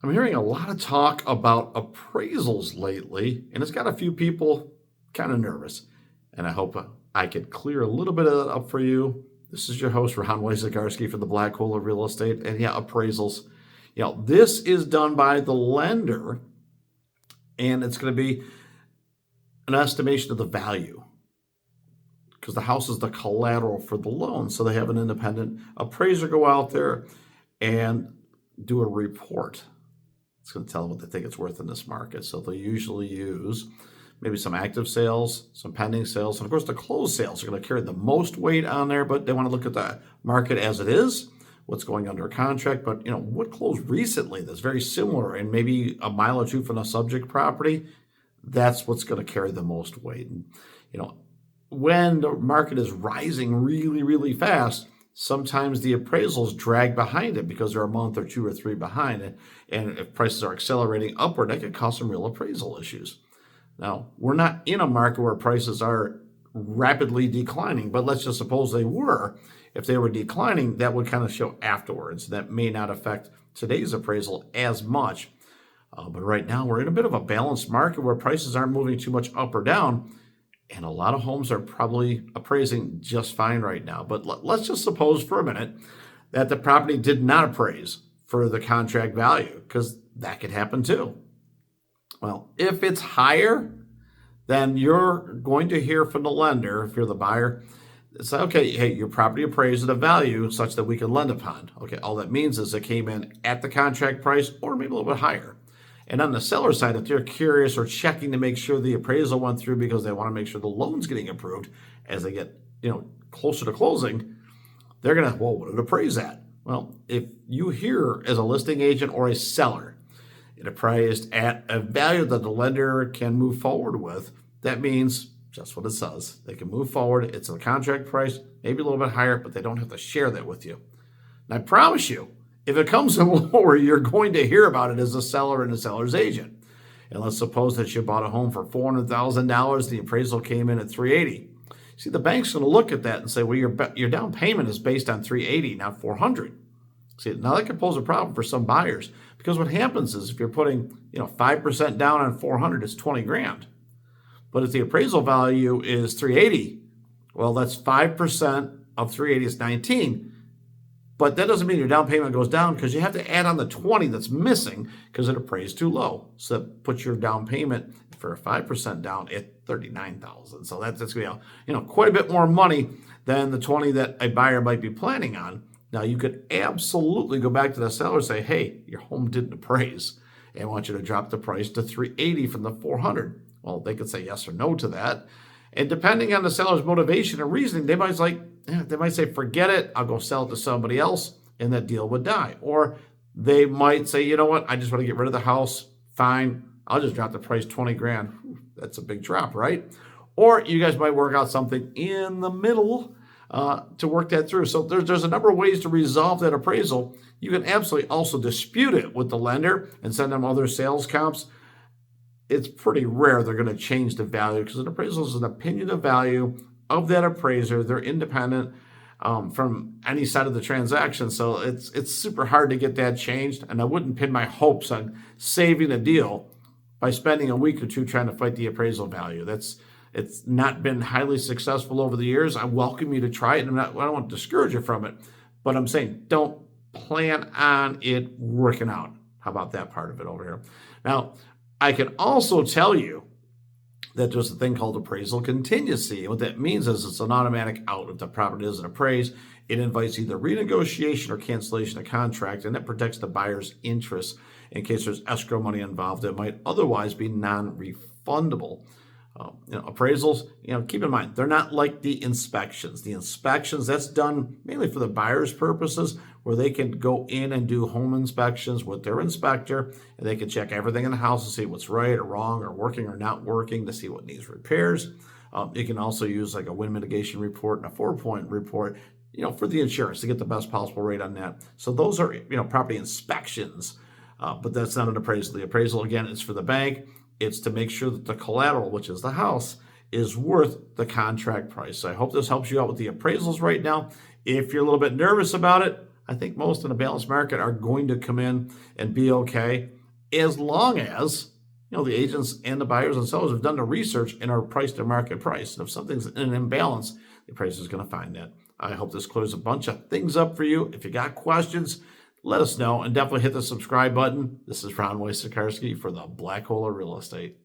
I'm hearing a lot of talk about appraisals lately, and it's got a few people kind of nervous. And I hope I could clear a little bit of that up for you. This is your host, Ron Wojciechowski from the Black Hole of Real Estate. And yeah, appraisals. This is done by the lender, and it's going to be an estimation of the value because the house is the collateral for the loan. So they have an independent appraiser go out there and do a report. It's going to tell them what they think it's worth in this market. So they'll usually use maybe some active sales, some pending sales, and of course the closed sales are going to carry the most weight on there, but they want to look at the market as it is, what's going under contract, but what closed recently that's very similar and maybe a mile or two from the subject property, that's what's going to carry the most weight. And when the market is rising really, really fast, sometimes the appraisals drag behind it because they're a month or two or three behind it. And if prices are accelerating upward, that could cause some real appraisal issues. Now, we're not in a market where prices are rapidly declining, but let's just suppose they were. If they were declining, that would kind of show afterwards. That may not affect today's appraisal as much. But right now, we're in a bit of a balanced market where prices aren't moving too much up or down. And a lot of homes are probably appraising just fine right now. But let's just suppose for a minute that the property did not appraise for the contract value, because that could happen too. Well, if it's higher, then you're going to hear from the lender, if you're the buyer, say, okay, hey, your property appraised at a value such that we can lend upon. Okay, all that means is it came in at the contract price or maybe a little bit higher. And on the seller side, if they're curious or checking to make sure the appraisal went through because they want to make sure the loan's getting approved as they get closer to closing, they're going to, well, what did it appraise at? Well, if you hear as a listing agent or a seller, it appraised at a value that the lender can move forward with, that means just what it says. They can move forward. It's a contract price, maybe a little bit higher, but they don't have to share that with you. And I promise you, if it comes in lower, you're going to hear about it as a seller and a seller's agent. And let's suppose that you bought a home for $400,000. The appraisal came in at $380,000. See, the bank's going to look at that and say, well, your down payment is based on $380,000, not $400,000. See, now that could pose a problem for some buyers, because what happens is if you're putting 5% down on $400,000, it's $20,000. But if the appraisal value is $380,000, well, that's 5% of $380,000 is $19,000. But that doesn't mean your down payment goes down, because you have to add on the $20,000 that's missing because it appraised too low. So that puts your down payment for a 5% down at $39,000. So that's going to be quite a bit more money than the $20,000 that a buyer might be planning on. Now, you could absolutely go back to the seller and say, hey, your home didn't appraise, and I want you to drop the price to $380,000 from the $400,000. Well, they could say yes or no to that. And depending on the seller's motivation and reasoning, they might say, forget it, I'll go sell it to somebody else, and that deal would die. Or they might say, you know what, I just want to get rid of the house. Fine, I'll just drop the price $20,000. That's a big drop, right? Or you guys might work out something in the middle to work that through. So there's a number of ways to resolve that appraisal. You can absolutely also dispute it with the lender and send them other sales comps. It's pretty rare they're going to change the value, because an appraisal is an opinion of value of that appraiser. They're independent from any side of the transaction. So it's super hard to get that changed. And I wouldn't pin my hopes on saving a deal by spending a week or two trying to fight the appraisal value. It's not been highly successful over the years. I welcome you to try it. I don't want to discourage you from it, but I'm saying don't plan on it working out. How about that part of it over here? Now, I can also tell you that there's a thing called appraisal contingency. And what that means is it's an automatic out. If the property isn't appraised, it invites either renegotiation or cancellation of contract, and that protects the buyer's interests in case there's escrow money involved that might otherwise be non-refundable. Appraisals, keep in mind, they're not like the inspections. The inspections, that's done mainly for the buyer's purposes, where they can go in and do home inspections with their inspector, and they can check everything in the house to see what's right or wrong or working or not working, to see what needs repairs. You can also use like a wind mitigation report and a 4-point report, for the insurance to get the best possible rate on that. So those are, property inspections, but that's not an appraisal. The appraisal, again, is for the bank. It's to make sure that the collateral, which is the house, is worth the contract price. So I hope this helps you out with the appraisals right now. If you're a little bit nervous about it, I think most in a balanced market are going to come in and be okay, as long as the agents and the buyers and sellers have done the research and are priced to market price. And if something's in an imbalance, the appraiser is going to find that. I hope this clears a bunch of things up for you. If you got questions, let us know, and definitely hit the subscribe button. This is Ron Wojciechowski for the Black Hole of Real Estate.